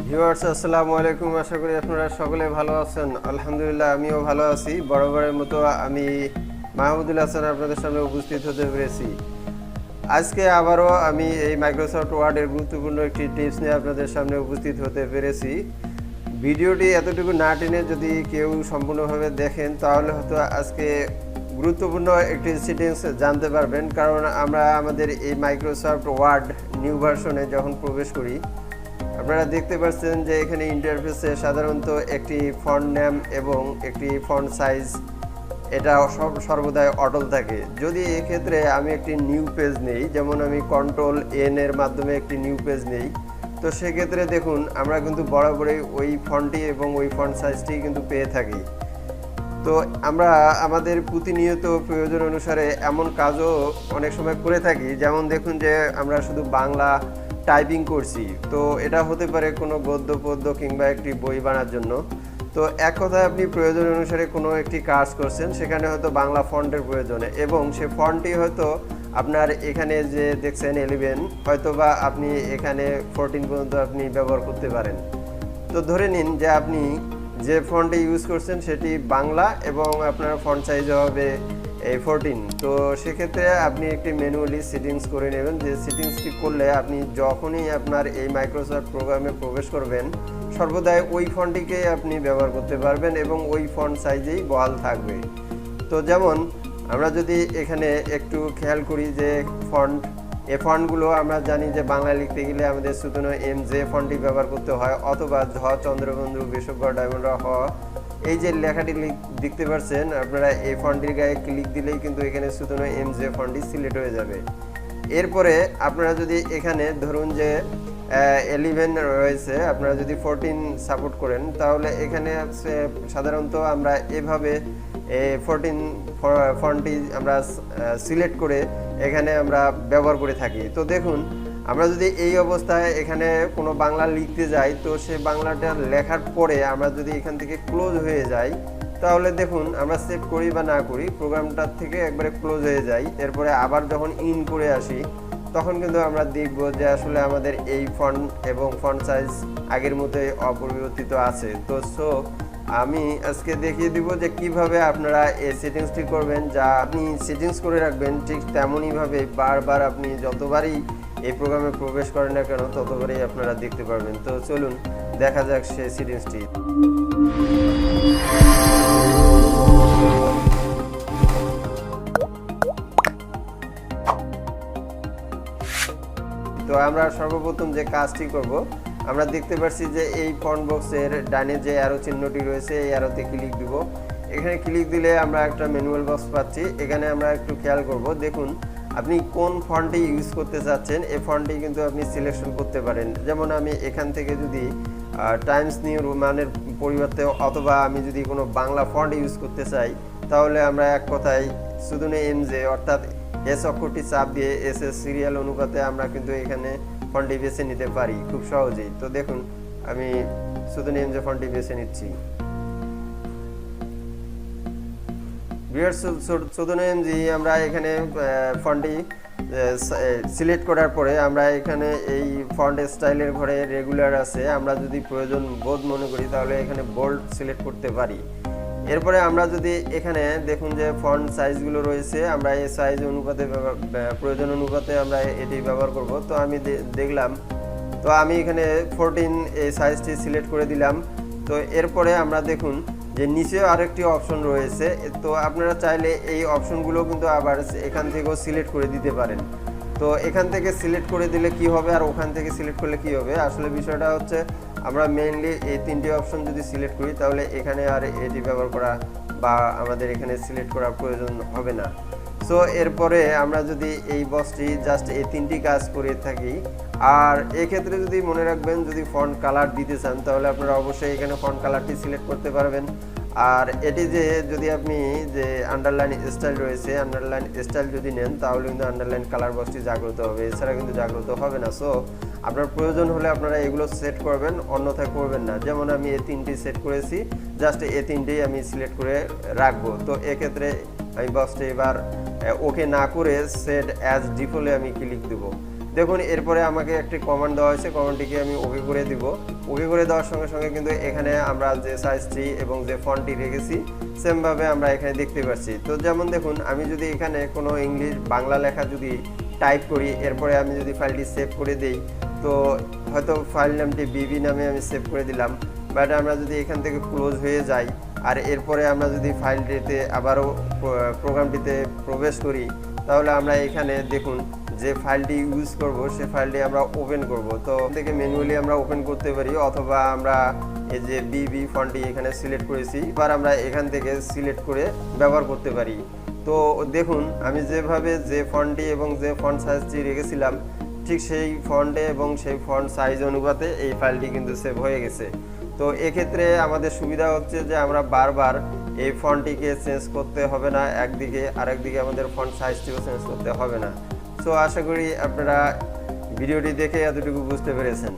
Viewers আসসালামু আলাইকুম। আশা করি আপনারা সকলে ভালো আছেন। আলহামদুলিল্লাহ আমিও ভালো আছি। বরাবরের মতো আমি মাহমুদুল হাসান আপনাদের সামনে উপস্থিত হতে পেরেছি। আজকে আবারও আমি এই মাইক্রোসফট ওয়ার্ডের গুরুত্বপূর্ণ একটি টিপস নিয়ে আপনাদের সামনে উপস্থিত হতে পেরেছি। ভিডিওটি এতটুকু না টেনে যদি কেউ সম্পূর্ণভাবে দেখেন তাহলে হয়তো আজকে গুরুত্বপূর্ণ একটি সেটিংস জানতে পারবেন। কারণ আমরা আমাদের এই মাইক্রোসফট ওয়ার্ড নিউ ভার্সনে যখন প্রবেশ করি, আপনারা দেখতে পাচ্ছেন যে এখানে ইন্টারফেসে সাধারণত একটি ফন্ট নেম এবং একটি ফন্ট সাইজ এটা সর্বদাই অটল থাকে। যদি এক্ষেত্রে আমি একটি নিউ পেজ নেই, যেমন আমি কন্ট্রোল এন এর মাধ্যমে একটি নিউ পেজ নেই, তো সেক্ষেত্রে দেখুন আমরা কিন্তু বরাবরই ওই ফন্টটি এবং ওই ফন্ট সাইজটি কিন্তু পেয়ে থাকি। তো আমরা আমাদের প্রতিনিয়ত প্রয়োজন অনুসারে এমন কাজও অনেক সময় করে থাকি, যেমন দেখুন যে আমরা শুধু বাংলা টাইপিং করছি, তো এটা হতে পারে কোনো গদ্য পদ্য কিংবা একটি বই বানার জন্য। তো এক কথায় আপনি প্রয়োজন অনুসারে কোনো একটি কাজ করছেন, সেখানে হয়তো বাংলা ফন্টের প্রয়োজনে এবং সে ফন্টটি হয়তো আপনার এখানে যে দেখছেন 11 হয়তো বা আপনি এখানে 14 পর্যন্ত আপনি ব্যবহার করতে পারেন। তো ধরে নিন যে আপনি যে ফন্টটি ইউজ করছেন সেটি বাংলা এবং আপনার ফন্ট সাইজ হবে এই 14। তো সেক্ষেত্রে আপনি একটি ম্যানুয়ালি সেটিংস করে নেবেন, যে সেটিংসটি করলে আপনি যখনই আপনার এই মাইক্রোসফট প্রোগ্রামে প্রবেশ করবেন সর্বদাই ওই ফন্টটিকেই আপনি ব্যবহার করতে পারবেন এবং ওই ফন্ট সাইজেই বহাল থাকবে। তো যেমন আমরা যদি এখানে একটু খেয়াল করি যে এই ফন্টগুলো আমরা জানি যে বাংলায় লিখতে গেলে আমাদের শুধু এম জে ফন্টটি ব্যবহার করতে হয়, অথবা ধ চন্দ্রবন্ধু বিষগ্র ডায়মন্ড হ, এই যে লেখাটি দেখতে পাচ্ছেন আপনারা, এই ফন্টটির গায়ে ক্লিক দিলেই কিন্তু এখানে শুধু এম জে ফন্টটি সিলেক্ট হয়ে যাবে। এরপরে আপনারা যদি এখানে ধরুন যে 11 রয়েছে, আপনারা যদি 14 সাপোর্ট করেন তাহলে এখানে সাধারণত আমরা এভাবে 14 ফন্টটি আমরা সিলেক্ট করে এখানে আমরা ব্যবহার করে থাকি। তো দেখুন আমরা যদি এই অবস্থায় এখানে কোনো বাংলা লিখতে যাই, তো সে বাংলাটা লেখার পরে আমরা যদি এখান থেকে ক্লোজ হয়ে যাই, তাহলে দেখুন আমরা সেভ করি বা না করি প্রোগ্রামটার থেকে একবারে ক্লোজ হয়ে যাই, এরপরে আবার যখন ইন করে আসি তখন কিন্তু আমরা দেখব যে আসলে আমাদের এই ফন্ট এবং ফন্ট সাইজ আগের মতোই অপরিবর্তিত আছে। তো আমি আজকে দেখিয়ে দিব যে কিভাবে আপনারা এই সেটিংসটি করবেন, যা আপনি সেটিংস করে রাখবেন ঠিক তেমনইভাবে বারবার আপনি যতবারই এই প্রোগ্রামে প্রবেশ করেন না কেন ততবারই আপনারা দেখতে পারবেন। তো চলুন দেখা যাক সেই সেটিংসটি। তো আমরা সর্বপ্রথম যে কাজটি করব, আমরা দেখতে পাচ্ছি যে এই ফন্ট বক্সের ডানে যে অ্যারো চিহ্নটি রয়েছে এই অ্যারোতে ক্লিক দিব। এখানে ক্লিক দিলে আমরা একটা ম্যানুয়াল বক্স পাচ্ছি। এখানে আমরা একটু খেয়াল করব, দেখুন আপনি কোন ফন্টটি ইউজ করতে চাচ্ছেন এই ফন্টটি কিন্তু আপনি সিলেকশন করতে পারেন। যেমন আমি এখান থেকে যদি টাইমস নিউ রোমানের পরিবর্তে অথবা আমি যদি কোনো বাংলা ফন্ট ইউজ করতে চাই, তাহলে আমরা এক কথায় শুধু এমজে অর্থাৎ এস অক্ষরটি চাপ দিয়ে এস এর সিরিয়াল অনুপাতে আমরা কিন্তু এখানে ফন্টটি বেছে নিতে পারি খুব সহজেই। তো দেখুন আমি শুধু এমজে ফন্টটি বেছে নিচ্ছি। আমরা এখানে ফন্টটি সিলেক্ট করার পরে আমরা এখানে এই ফন্ট স্টাইলের ঘরে রেগুলার আছে, আমরা যদি প্রয়োজন বোধ মনে করি তাহলে এখানে বোল্ড সিলেক্ট করতে পারি। এরপরে আমরা যদি এখানে দেখুন যে ফন্ট সাইজগুলো রয়েছে, আমরা এই সাইজ অনুপাতে প্রয়োজন অনুপাতে আমরা এটি ব্যবহার করব। তো আমি দেখলাম, তো আমি এখানে 14 এই সাইজটি সিলেক্ট করে দিলাম। তো এরপরে আমরা দেখুন যে নিচে আরেকটি অপশন রয়েছে, তো আপনারা চাইলে এই অপশনগুলো কিন্তু আবার এখান থেকেও সিলেক্ট করে দিতে পারেন। তো এখান থেকে সিলেক্ট করে দিলে কি হবে আর ওখান থেকে সিলেক্ট করলে কি হবে, আসলে বিষয়টা হচ্ছে আমরা মেইনলি এই তিনটি অপশন যদি সিলেক্ট করি তাহলে এখানে আর এটি ব্যবহার করা বা আমাদের এখানে সিলেক্ট করার প্রয়োজন হবে না। সো এরপরে আমরা যদি এই বক্সটি জাস্ট এই তিনটি কাজ করে থাকি, আর এক্ষেত্রে যদি মনে রাখবেন যদি ফন্ট কালার দিতে চান তাহলে আপনারা অবশ্যই এখানে ফন্ট কালারটি সিলেক্ট করতে পারবেন। আর এটি যে যদি আপনি যে আন্ডারলাইন স্টাইল রয়েছে, আন্ডারলাইন স্টাইল যদি নেন তাহলে কিন্তু আন্ডারলাইন কালার বক্সটি জাগ্রত হবে, এছাড়া কিন্তু জাগ্রত হবে না। সো আপনার প্রয়োজন হলে আপনারা এগুলো সেট করবেন, অন্যথায় করবেন না। যেমন আমি এই তিনটি সেট করেছি, জাস্ট এই তিনটেই আমি সিলেক্ট করে রাখবো। তো এক্ষেত্রে আমি বক্সটি এবার ওকে না করে সেট অ্যাজ ডিফল্টে আমি ক্লিক দেবো। দেখুন এরপরে আমাকে একটি কমান্ড দেওয়া হয়েছে, কমান্ডটিকে আমি ওকে করে দিব। ওকে করে দেওয়ার সঙ্গে সঙ্গে কিন্তু এখানে আমরা যে সাইজটি এবং যে ফন্টটি রেখেছি সেমভাবে আমরা এখানে দেখতে পাচ্ছি। তো যেমন দেখুন আমি যদি এখানে কোনো ইংলিশ বাংলা লেখা যদি টাইপ করি, এরপরে আমি যদি ফাইলটি সেভ করে দিই, তো হয়তো ফাইল নামটি বিবি নামে আমি সেভ করে দিলাম, বাট আমরা যদি এখান থেকে ক্লোজ হয়ে যাই আর এরপরে আমরা যদি ফাইলটিতে আবারও প্রোগ্রামটিতে প্রবেশ করি, তাহলে আমরা এখানে দেখুন যে ফাইলটি ইউজ করব সে ফাইলটি আমরা ওপেন করব। তো থেকে ম্যানুয়ালি আমরা ওপেন করতে পারি, অথবা আমরা এই যে বিবি ফন্টটি এখানে সিলেক্ট করেছি, এবার আমরা এখান থেকে সিলেক্ট করে ব্যবহার করতে পারি। তো দেখুন আমি যেভাবে যে ফন্টটি এবং যে ফন্ট সাইজটি রেখেছিলাম ঠিক সেই ফন্টে এবং সেই ফন্ট সাইজ অনুপাতে এই ফাইলটি কিন্তু সেভ হয়ে গেছে। তো এক্ষেত্রে আমাদের সুবিধা হচ্ছে যে আমরা বারবার এই ফন্টটিকে চেঞ্জ করতে হবে না একদিকে, আরেকদিকে আমাদের ফন্ট সাইজটিও চেঞ্জ করতে হবে না। সো আশা করি আপনারা ভিডিওটি দেখে এতটুকু বুঝতে পেরেছেন।